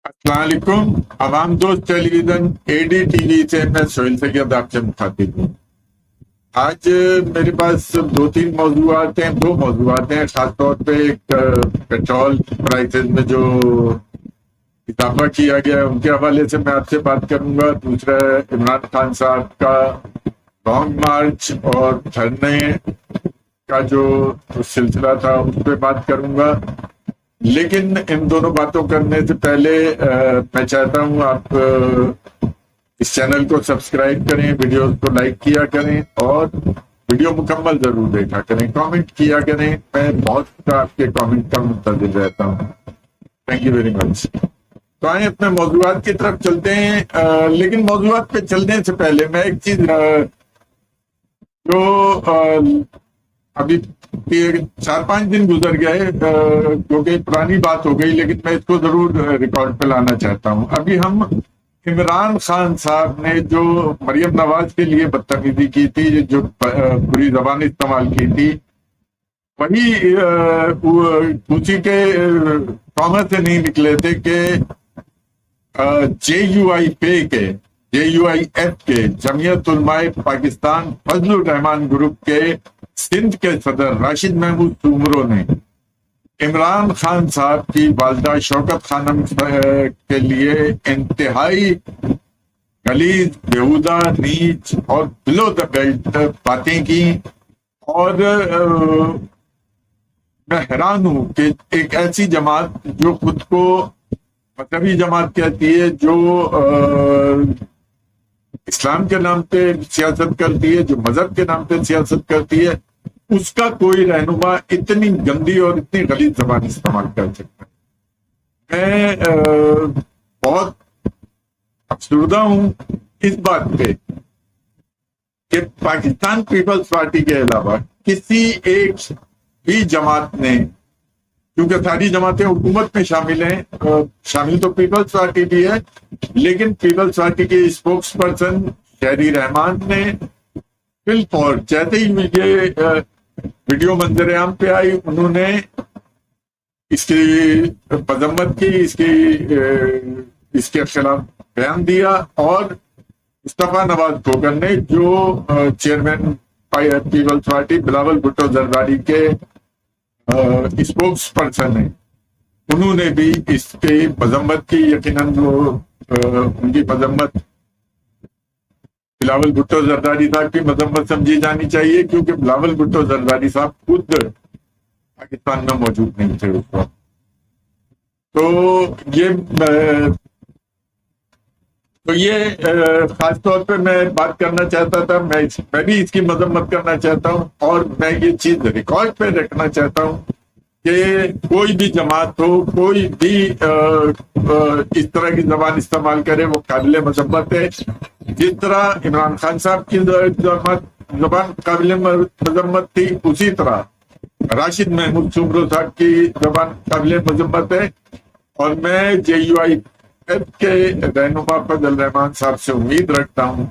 السلام علیکم عوام دوست ٹیلی ویژن اے ڈی ٹی وی سے میں سہیل سید آپ سے مخاطب ہوں۔ آج میرے پاس دو موضوعات ہیں، خاص طور پہ ایک پیٹرول پرائسز میں جو اضافہ کیا گیا ہے ان کے حوالے سے میں آپ سے بات کروں گا، دوسرا عمران خان صاحب کا لانگ مارچ اور دھرنے کا جو سلسلہ تھا اس پہ بات کروں گا۔ لیکن ان دونوں باتوں کرنے سے پہلے میں چاہتا ہوں آپ اس چینل کو سبسکرائب کریں، ویڈیوز کو لائک کیا کریں اور ویڈیو مکمل ضرور دیکھا کریں، کامنٹ کیا کریں۔ میں بہت آپ کے کامنٹ کا منتظر رہتا ہوں۔ Thank you very much. تو آئیں اپنے موضوعات کی طرف چلتے ہیں، لیکن موضوعات پہ چلنے سے پہلے میں ایک چیز جو ابھی 4-5 دن گزر گئے کیونکہ پرانی بات ہو گئی، لیکن میں اس کو ضرور ریکارڈ پہ لانا چاہتا ہوں۔ ابھی ہم عمران خان صاحب نے جو مریم نواز کے لیے بدتمیزی کی تھی، جو بری زبان استعمال کی تھی، وہی اسی کے کامر سے نہیں نکلے تھے کہ JUIF کے جمعیت علماء پاکستان فضل الرحمان گروپ کے سندھ کے صدر راشد محمود سومرو نے عمران خان صاحب کی والدہ شوکت خانم کے لیے انتہائی غلیظ، بیہودہ، نیچ اور بلو دا بیلٹ باتیں کی، اور میں حیران ہوں کہ ایک ایسی جماعت جو خود کو مذہبی جماعت کہتی ہے، جو اسلام کے نام پہ سیاست کرتی ہے، جو مذہب کے نام پہ سیاست کرتی ہے، اس کا کوئی رہنما اتنی گندی اور اتنی غلیظ زبان استعمال کر سکتا ہے۔ میں بہت افسردہ ہوں اس بات پہ کہ پاکستان پیپلز پارٹی کے علاوہ کسی ایک بھی جماعت نے، کیونکہ ساری جماعتیں حکومت میں شامل ہیں، شامل تو پیپلز پارٹی بھی ہے، لیکن پیپلز پارٹی کے اسپوکس پرسن شہری رحمان نے بالفور جیسے ہی یہ ویڈیو منظر عام پہ آئی، انہوں نے اس کی مذمت کی، اس کے خلاف بیان دیا، اور مصطفیٰ نواز کھوکھر نے جو چیئرمین پیپلز پارٹی بلاول بھٹو زرداری کے اسپوکس پرسن ہیں، انہوں نے بھی اس کی مذمت کی۔ یقیناً وہ ان کی مذمت بلاول بھٹو زرداری صاحب کی مذمت سمجھی جانی چاہیے، کیونکہ بلاول بھٹو زرداری صاحب خود پاکستان میں موجود نہیں تھے اس وقت۔ تو یہ خاص طور پہ میں بات کرنا چاہتا تھا، میں بھی اس کی مذمت کرنا چاہتا ہوں، اور میں یہ چیز ریکارڈ پہ رکھنا چاہتا ہوں کہ کوئی بھی جماعت ہو، کوئی بھی اس طرح کی زبان استعمال کرے، وہ قابل مذمت ہے۔ جس طرح عمران خان صاحب کی زبان قابل مذمت تھی، اسی طرح راشد محمود سومرو صاحب کی زبان قابل مذمت ہے، اور میں JUIF کے رہنما فضل الرحمان صاحب سے امید رکھتا ہوں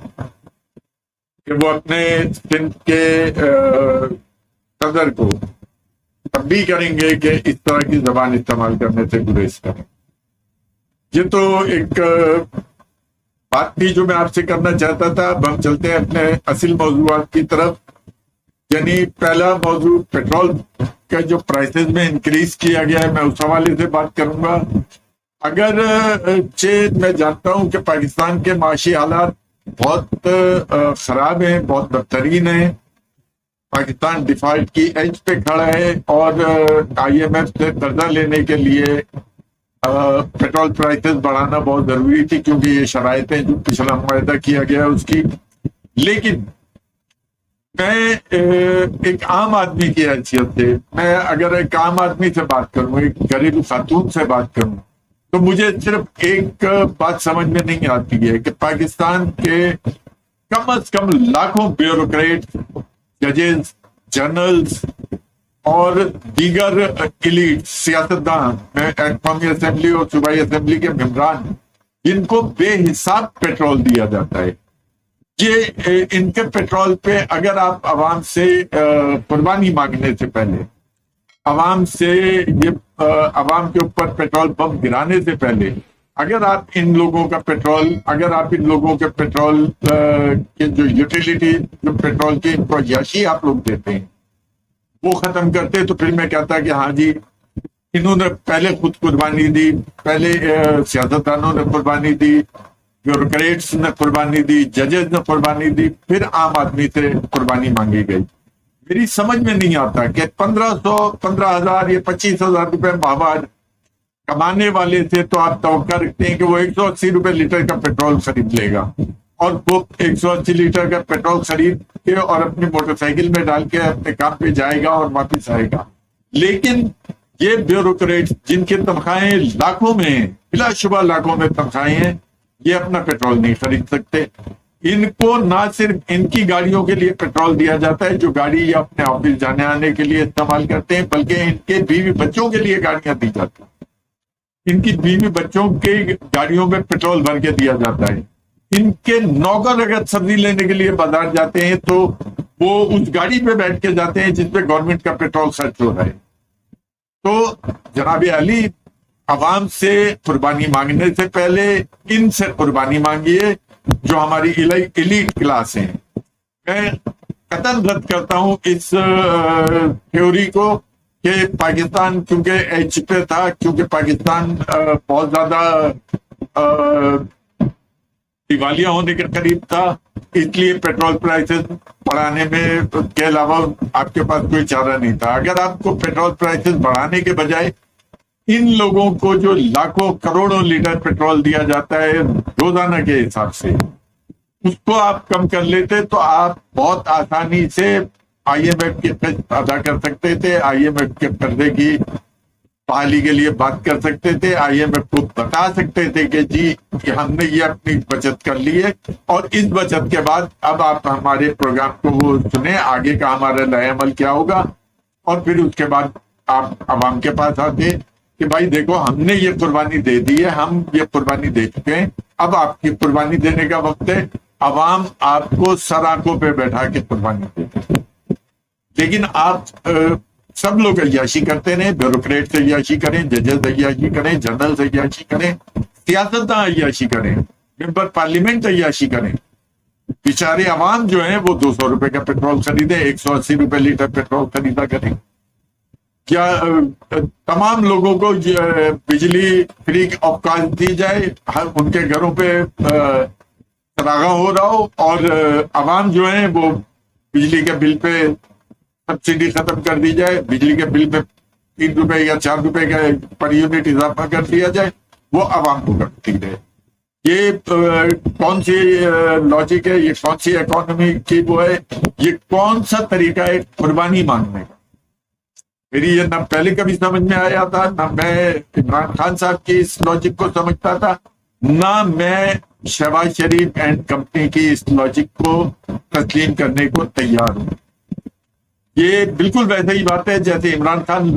کہ وہ اپنے سندھ کے صدر کو تنبیہ کریں گے کہ اس طرح کی زبان استعمال کرنے سے گریز کریں۔ یہ تو ایک بات تھی جو میں آپ سے کرنا چاہتا تھا۔ اب ہم چلتے ہیں اپنے اصل موضوعات کی طرف، یعنی پہلا موضوع پیٹرول کا جو پرائسز میں انکریز کیا گیا ہے، میں اس حوالے سے بات کروں گا۔ اگر میں جانتا ہوں کہ پاکستان کے معاشی حالات بہت خراب ہیں، بہت بدترین ہیں، پاکستان ڈیفالٹ کی ایج پہ کھڑا ہے، اور IMF سے قرضہ لینے کے لیے پیٹرول پرائسز بڑھانا بہت ضروری تھی، کیونکہ یہ شرائط ہیں جو پچھلا معاہدہ کیا گیا ہے اس کی۔ لیکن میں ایک عام آدمی کی حیثیت سے، میں اگر ایک عام آدمی سے بات کروں، ایک گھریلو خاتون سے بات کروں، تو مجھے صرف ایک بات سمجھ میں نہیں آتی ہے کہ پاکستان کے کم از کم لاکھوں بیوروکریٹ، ججز، جنرلز اور دیگر ایلیٹ سیاستدان، قومی اسمبلی اور صوبائی اسمبلی کے ممبران، جن کو بے حساب پیٹرول دیا جاتا ہے، یہ ان کے پیٹرول پہ اگر آپ عوام سے قربانی مانگنے سے پہلے، عوام سے عوام کے اوپر پیٹرول پمپ گرانے سے پہلے اگر آپ ان لوگوں کا پیٹرول کے جو یوٹیلیٹی جو پیٹرول کی عیاشی آپ لوگ دیتے ہیں وہ ختم کرتے تو پھر میں کہتا کہ ہاں جی انہوں نے پہلے خود قربانی دی، پہلے سیاستدانوں نے قربانی دی، بیوروکریٹس نے قربانی دی، ججز نے قربانی دی، پھر عام آدمی سے قربانی مانگی گئی۔ میری سمجھ میں نہیں آتا کہ 15,000 یا 25,000 روپے ماہوار کمانے والے سے تو آپ توقع رکھتے ہیں کہ وہ 180 روپے لیٹر کا پیٹرول خرید لے گا، اور وہ 180 لیٹر کا پیٹرول خرید کے اور اپنی موٹر سائیکل میں ڈال کے اپنے کام پہ جائے گا اور واپس آئے گا۔ لیکن یہ بیوروکریٹس جن کی تنخواہیں لاکھوں میں ہیں، بلا شبہ لاکھوں میں تنخواہیں ہیں، یہ اپنا پیٹرول نہیں خرید سکتے۔ ان کو نہ صرف ان کی گاڑیوں کے لیے پیٹرول دیا جاتا ہے جو گاڑی یا اپنے آفس جانے آنے کے لیے استعمال کرتے ہیں، بلکہ ان کے بیوی بچوں کے لیے گاڑیاں دی جاتی ہیں، ان کی بیوی بچوں کے گاڑیوں میں پیٹرول بھر کے دیا جاتا ہے۔ ان کے نوکر اگر سبزی لینے کے لیے بازار جاتے ہیں تو وہ اس گاڑی پہ بیٹھ کے جاتے ہیں جس پہ گورنمنٹ کا پیٹرول خرچ ہو رہا ہے۔ تو جناب علی، عوام سے قربانی مانگنے سے پہلے ان سے قربانی مانگیے جو ہماری ایلیٹ کلاس ہیں۔ میں قطعاً رد کرتا ہوں اس تھیوری کو کہ پاکستان کیونکہ ایج پہ تھا، کیونکہ پاکستان بہت زیادہ دیوالیہ ہونے کے قریب تھا، اس لیے پیٹرول پرائسز بڑھانے میں کے علاوہ آپ کے پاس کوئی چارہ نہیں تھا۔ اگر آپ کو پیٹرول پرائسز بڑھانے کے بجائے ان لوگوں کو جو لاکھوں کروڑوں لیٹر پیٹرول دیا جاتا ہے روزانہ کے حساب سے، اس کو آپ کم کر لیتے تو آپ بہت آسانی سے آئی ایم ایف کی قسط ادا کر سکتے تھے، آئی ایم ایف کے قرضے کی بحالی کے لیے بات کر سکتے تھے، آئی ایم ایف کو بتا سکتے تھے کہ جی ہم نے یہ اپنی بچت کر لی ہے، اور اس بچت کے بعد اب آپ ہمارے پروگرام کو وہ سنیں، آگے کا ہمارا نیا عمل کیا ہوگا، اور پھر اس کے بعد آپ عوام کے پاس آتے کہ بھائی دیکھو ہم نے یہ قربانی دے دی ہے، ہم یہ قربانی دے چکے ہیں، اب آپ کی قربانی دینے کا وقت ہے۔ عوام آپ کو سر آنکھوں پہ بیٹھا کے قربانی دیتے، لیکن آپ سب لوگ عیاشی کرتے رہے، بیوروکریٹ سے عیاشی کریں، ججز عیاشی کریں، جنرل سے عیاشی کریں، سیاستداں عیاشی کریں، ممبر پارلیمنٹ عیاشی کریں، بیچارے عوام جو ہیں وہ 200 روپے کا پیٹرول خریدے، 180 روپے لیٹر پیٹرول خریدا کریں۔ کیا تمام لوگوں کو بجلی فری آف کاسٹ دی جائے، ان کے گھروں پہ چراغاں ہو رہا ہو، اور عوام جو ہیں وہ بجلی کے بل پہ سبسڈی ختم کر دی جائے، بجلی کے بل پہ 3 روپے یا 4 روپے کا پر یونٹ اضافہ کر دیا جائے، وہ عوام کو کرتی رہے۔ یہ کون سی لاجک ہے، یہ کون سی اکانومی کی وہ ہے، یہ کون سا طریقہ ہے قربانی مانگنے کا؟ میری یہ نہ پہلے کبھی سمجھ میں آیا تھا، نہ میں عمران خان صاحب کی اس لاجک کو سمجھتا تھا، نہ میں شہباز شریف اینڈ کمپنی کی اس لاجک کو تسلیم کرنے کو تیار ہوں۔ یہ بالکل ویسے ہی بات ہے جیسے عمران خان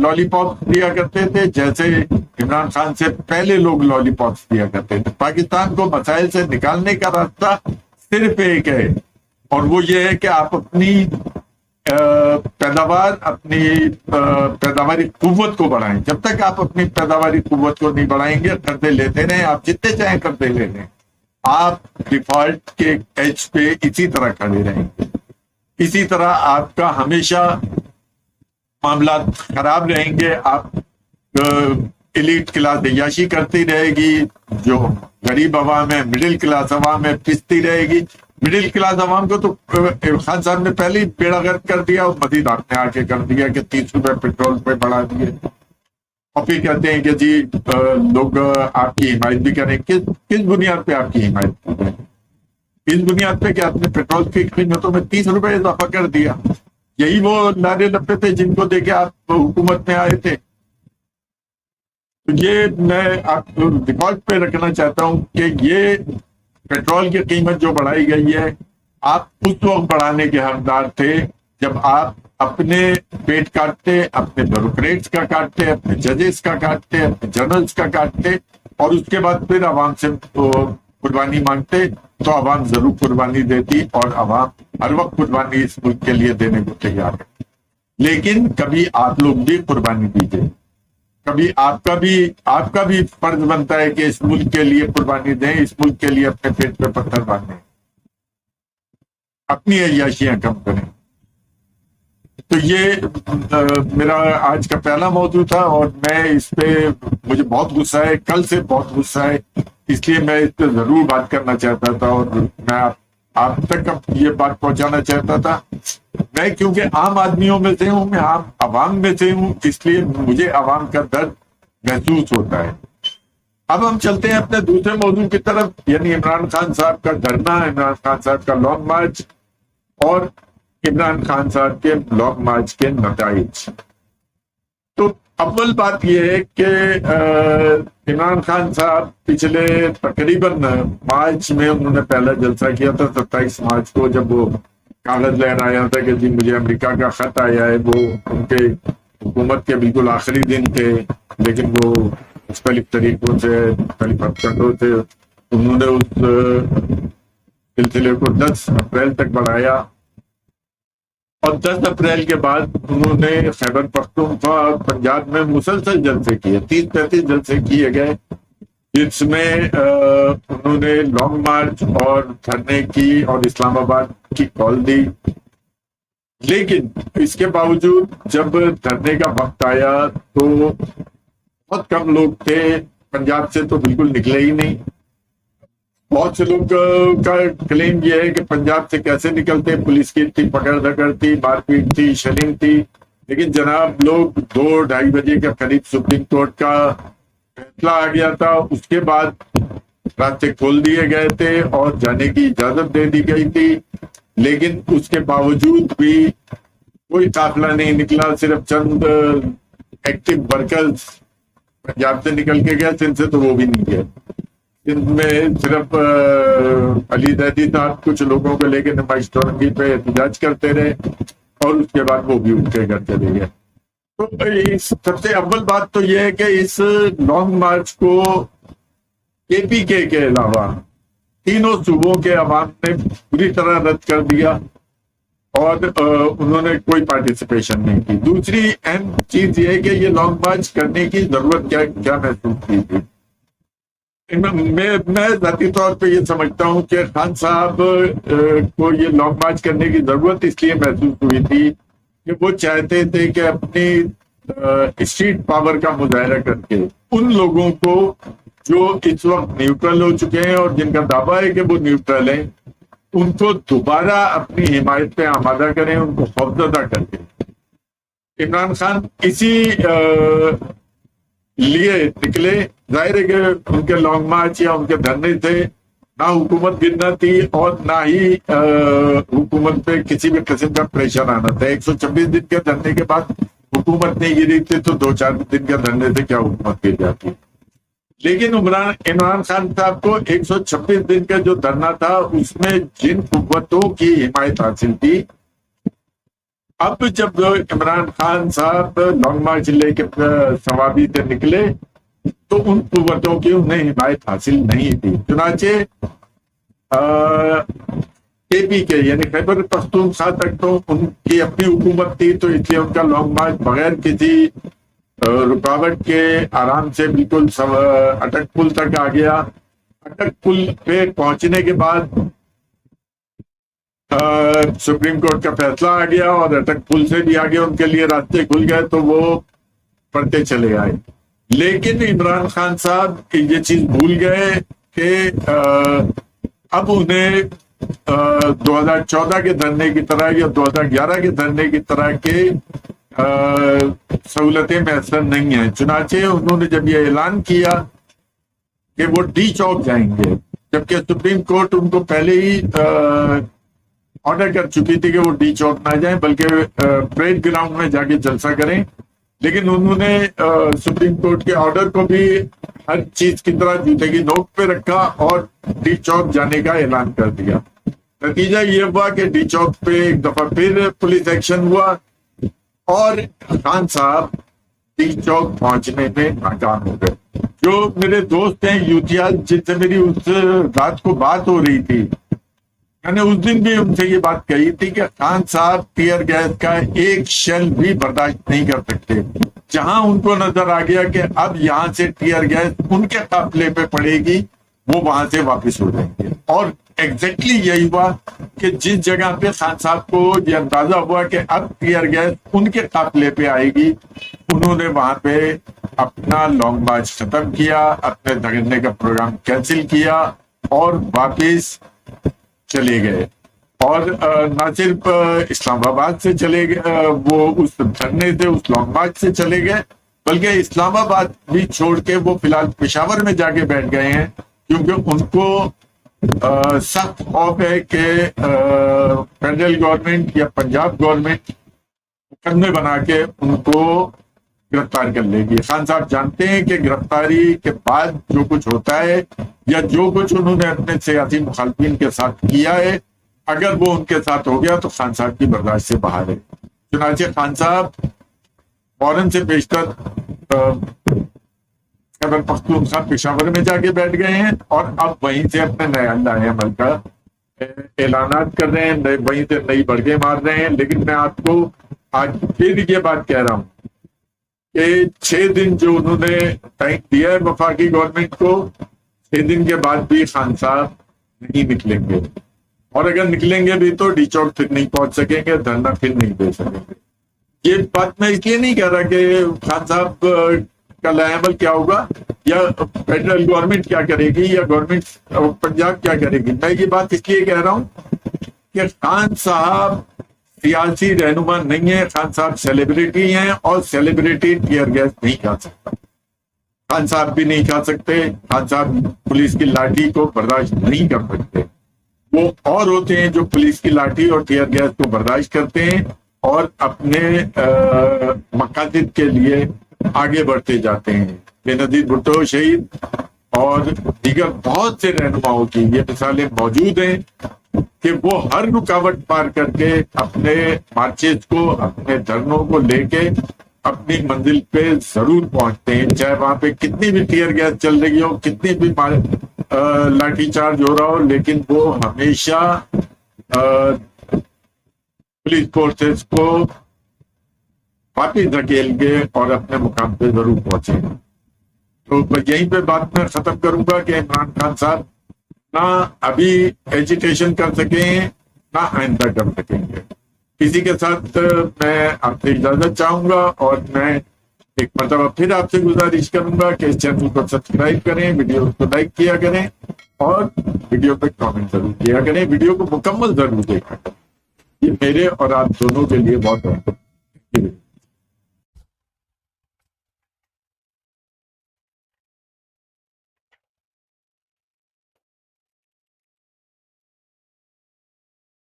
لالی پاپ دیا کرتے تھے، جیسے عمران خان سے پہلے لوگ لالی پاپس دیا کرتے تھے۔ پاکستان کو مسائل سے نکالنے کا راستہ صرف ایک ہے، اور وہ یہ ہے کہ آپ اپنی پیداوار، اپنی پیداواری قوت کو بڑھائیں۔ جب تک آپ اپنی پیداواری قوت کو نہیں بڑھائیں گے، قرضے لیتے رہیں، آپ جتنے چاہیں قرضے لے لیں، آپ ڈیفالٹ کے ایج پہ اسی طرح کھڑے رہیں گے، اسی طرح آپ کا ہمیشہ معاملات خراب رہیں گے، آپ ایلیٹ کلاس عیاشی کرتی رہے گی، جو غریب عوام ہے، مڈل کلاس عوام ہے، پستی رہے گی۔ مڈل کلاس عوام کو تو خان صاحب نے پہلے ہی بیڑا غرق کر دیا، اور مزید آپ نے آ کے کر دیا کہ 30 روپے پیٹرول پہ بڑھا دیے، اور پھر کہتے ہیں کہ جی لوگ آپ کی حمایت بھی کریں۔ کس بنیاد پہ آپ کی حمایت کریں؟ اس بنیاد پہ کہ آپ نے پیٹرول کی قیمتوں میں 30 روپے اضافہ کر دیا۔ یہی وہ نعرے لپے تھے جن کو دے کے آپ حکومت میں آئے تھے۔ تو یہ میں آپ ریکارڈ پہ رکھنا چاہتا ہوں کہ یہ پیٹرول کی قیمت جو بڑھائی گئی ہے، آپ اس وقت بڑھانے کے حقدار تھے جب آپ اپنے پیٹ کاٹتے، اپنے بیوروکریٹس کا کاٹتے، اپنے ججز کا کاٹتے، اپنے جنرلز کا کاٹتے، اور اس کے بعد پھر عوام سے قربانی مانگتے، تو عوام ضرور قربانی دیتی، اور عوام ہر وقت قربانی اس ملک کے لیے دینے کو تیار ہے۔ لیکن کبھی آپ لوگ بھی قربانی دیجیے، کبھی آپ کا بھی فرض بنتا ہے کہ اس ملک کے لیے قربانی دیں، اس ملک کے لیے اپنے پیٹ پہ پتھر باندھیں، اپنی عیاشیاں کم کریں۔ تو یہ میرا آج کا پہلا موضوع تھا، اور میں اس پہ مجھے بہت غصہ ہے، کل سے بہت غصہ ہے، اس لیے میں اس پہ ضرور بات کرنا چاہتا تھا، اور میں آپ تک یہ بات پہنچانا چاہتا تھا۔ میں کیونکہ عام آدمیوں میں سے ہوں، میں عام عوام میں سے ہوں، اس لیے مجھے عوام کا درد محسوس ہوتا ہے۔ اب ہم چلتے ہیں اپنے دوسرے موضوع کی طرف، یعنی عمران خان صاحب کا دھرنا، عمران خان صاحب کا لانگ مارچ اور عمران خان صاحب کے لانگ مارچ کے نتائج۔ تو اول بات یہ ہے کہ عمران خان صاحب پچھلے تقریباً مارچ میں انہوں نے پہلا جلسہ کیا تھا، 27 مارچ کو، جب وہ کاغذ لہرایا تھا کہ جی مجھے امریکہ کا خط آیا ہے۔ وہ ان کے حکومت کے بالکل آخری دن تھے، لیکن وہ مختلف طریقوں سے، مختلف حرکتوں سے انہوں نے اس سلسلے کو 10 اپریل تک بڑھایا، اور 10 اپریل کے بعد انہوں نے خیبر پختونخوا اور پنجاب میں مسلسل جلسے کیے، 30-35 جلسے کیے گئے، جس میں انہوں نے لانگ مارچ اور دھرنے کی اور اسلام آباد کی کال دی۔ لیکن اس کے باوجود جب دھرنے کا وقت آیا تو بہت کم لوگ تھے، پنجاب سے تو بالکل نکلے ہی نہیں۔ بہت سے لوگ کا کلیم یہ ہے کہ پنجاب سے کیسے نکلتے، پولیس کی اتنی پکڑ دھکڑ تھی، مار پیٹ تھی، شیلنگ تھی، لیکن جناب لوگ 2-2:30 بجے کے قریب سپریم کورٹ کا فیصلہ آ گیا تھا، اس کے بعد راستے کھول دیے گئے تھے اور جانے کی اجازت دے دی گئی تھی، لیکن اس کے باوجود بھی کوئی قافلہ نہیں نکلا، صرف چند ایکٹیو ورکرز پنجاب سے نکل کے گئے، سندھ سے تو وہ بھی نہیں گئے۔ سندھ میں صرف علی زیدی صاحب کچھ لوگوں کو لے کے نمائش ترنگی پہ احتجاج کرتے رہے، اور اس کے بعد وہ بھی ان کے گھر چلے گئے۔ تو سب سے اول بات تو یہ ہے کہ اس لانگ مارچ کو KPK کے علاوہ تینوں صوبوں کے عوام نے پوری طرح رد کر دیا، اور انہوں نے کوئی پارٹیسپیشن نہیں کی۔ دوسری اہم چیز یہ ہے کہ یہ لانگ مارچ کرنے کی ضرورت کیا محسوس کی تھی۔ میں ذاتی طور پہ یہ سمجھتا ہوں کہ خان صاحب کو یہ لانگ مارچ کرنے کی ضرورت اس لیے محسوس ہوئی تھی کہ وہ چاہتے تھے کہ اپنی اسٹریٹ پاور کا مظاہرہ کر کے ان لوگوں کو جو اس وقت نیوٹرل ہو چکے ہیں اور جن کا دعویٰ ہے کہ وہ نیوٹرل ہیں، ان کو دوبارہ اپنی حمایت پہ آمادہ کریں، ان کو خوفزدہ کر کے۔ عمران خان اسی لیے نکلے۔ ظاہر ہے کہ ان کے لانگ مارچ یا ان کے دھرنے سے نہ حکومت گرنا تھی اور نہ ہی حکومت پہ کسی بھی قسم کا پریشر آنا تھا۔ 126 دن کے دھرنے کے بعد حکومت نہیں گری تھی تو 2-4 دن کے دھرنے سے کیا حکومت گر جاتی۔ لیکن عمران خان صاحب کو 126 دن کا جو دھرنا تھا اس میں جن قوتوں کی حمایت حاصل تھی، اب جب عمران خان صاحب لانگ مارچ لے کے سوابی سے نکلے تو ان قوتوں کی انہیں حمایت حاصل نہیں تھی۔ چنانچہ KPK یعنی خیبر پختونخوا تک تو ان کی اپنی حکومت تھی، تو اس لیے ان کا لانگ مارچ بغیر کسی رکاوٹ کے آرام سے بالکل اٹک پل تک آ گیا۔ اٹک پل پہ پہنچنے کے بعد سپریم کورٹ کا فیصلہ آ گیا اور اٹک پل سے بھی آگے ان کے لیے راستے کھل گئے، تو وہ پڑھتے چلے آئے۔ لیکن عمران خان صاحب یہ چیز بھول گئے کہ اب انہیں 2014 کے دھرنے کی طرح یا 2011 کے دھرنے کی طرح کے سہولتیں میسر نہیں ہیں۔ چنانچہ انہوں نے جب یہ اعلان کیا کہ وہ ڈی چوک جائیں گے، جبکہ سپریم کورٹ ان کو پہلے ہی آرڈر کر چکی تھی کہ وہ ڈی چوک نہ جائیں بلکہ پریڈ گراؤنڈ میں جا کے جلسہ کریں، لیکن انہوں نے سپریم کورٹ کے آرڈر کو بھی ہر چیز کی طرح جوتے کی نوک پہ رکھا اور ڈی چوک جانے کا اعلان کر دیا۔ نتیجہ یہ ہوا کہ ڈی چوک پہ ایک دفعہ پھر پولیس ایکشن ہوا اور خان صاحب ڈی چوک پہنچنے میں ناکام ہو گئے۔ جو میرے دوست ہیں یوتھیا، جن سے میری اس رات کو بات ہو رہی تھی، میں نے اس دن بھی ان سے یہ بات کہی تھی کہ خان صاحب ٹیئر گیس کا ایک شیل بھی برداشت نہیں کر سکتے، جہاں ان کو نظر آ گیا کہ اب یہاں سے ٹیئر گیس ان کے قافلے پہ پڑے گی وہ وہاں سے واپس ہو جائیں گے. اور ایگزیکٹلی یہی ہوا کہ جس جگہ پہ خان صاحب کو یہ اندازہ ہوا کہ اب ٹیئر گیس ان کے قافلے پہ آئے گی, انہوں نے وہاں پہ اپنا لانگ مارچ ختم کیا, اپنے دھڑنے کا پروگرام کینسل کیا اور واپس چلے گئے. اور نہ صرف اسلام آباد سے چلے گئے, وہ اس دھرنے سے اس لانگ مارچ سے چلے گئے, بلکہ اسلام آباد بھی چھوڑ کے وہ فی الحال پشاور میں جا کے بیٹھ گئے ہیں, کیونکہ ان کو سخت خوف ہے کہ فیڈرل گورنمنٹ یا پنجاب گورنمنٹ مقدمے بنا کے ان کو گرفتار کر لے گی. خان صاحب جانتے ہیں کہ گرفتاری کے بعد جو کچھ ہوتا ہے یا جو کچھ انہوں نے اپنے سیاسی مخالفین کے ساتھ کیا ہے, اگر وہ ان کے ساتھ ہو گیا تو خان صاحب کی برداشت سے باہر ہے. چنانچہ خان صاحب فوراً سے بیشتر خیبر پختونخوا پشاور میں جا کے بیٹھ گئے ہیں اور اب وہیں سے اپنے نئے عمل کا اعلانات کر رہے ہیں, وہیں سے نئی بڑھگیں مار رہے ہیں. لیکن میں آپ کو آج پھر یہ بات کہہ رہا ہوں کہ 6 دن جو انہوں نے ٹائم دیا ہے وفاقی گورنمنٹ کو, 6 دن کے بعد بھی خان صاحب نہیں نکلیں گے, اور اگر نکلیں گے بھی تو ڈی چوک پھر نہیں پہنچ سکیں گے, دھرنا پھر نہیں دے سکیں گے. یہ بات میں اس لیے نہیں کہہ رہا کہ خان صاحب کا عمل کیا ہوگا یا فیڈرل گورنمنٹ کیا کرے گی یا گورنمنٹ پنجاب کیا کرے گی. میں یہ بات اس لیے کہہ رہا ہوں کہ خان صاحب سیاسی رہنما نہیں ہے, خان صاحب سیلیبریٹی ہیں, اور سیلیبریٹی ٹیئر گیس نہیں کھا سکتا. خان صاحب بھی نہیں کھا سکتے, خان صاحب پولیس کی لاٹھی کو برداشت نہیں کر سکتے. وہ اور ہوتے ہیں جو پولیس کی لاٹھی اور ٹیئر گیس کو برداشت کرتے ہیں اور اپنے مقاصد کے لیے آگے بڑھتے جاتے ہیں. بے نظیر بھٹو شہید اور دیگر بہت سے رہنماؤں کی یہ مثالیں موجود ہیں کہ وہ ہر رکاوٹ پار کر کے اپنے مارچز کو, اپنے دھرنوں کو لے کے اپنی منزل پہ ضرور پہنچتے ہیں, چاہے وہاں پہ کتنی بھی ٹیئر گیس چل رہی ہو, کتنی بھی لاٹھی چارج ہو رہا ہو, لیکن وہ ہمیشہ پولیس فورسز کو واپس دھکیل کے اور اپنے مقام پہ ضرور پہنچیں گے. تو یہیں پہ بات میں ختم کروں گا کہ عمران خان صاحب نہ ابھی ایجیٹیشن کر سکیں نہ آئندہ کر سکیں گے. کسی کے ساتھ میں آپ سے اجازت چاہوں گا, اور میں ایک مرتبہ پھر آپ سے گزارش کروں گا کہ اس چینل کو سبسکرائب کریں, ویڈیو کو لائک کیا کریں اور ویڈیو پہ کامنٹ ضرور کیا کریں, ویڈیو کو مکمل ضرور دیکھا کریں. یہ میرے اور آپ دونوں کے لیے بہت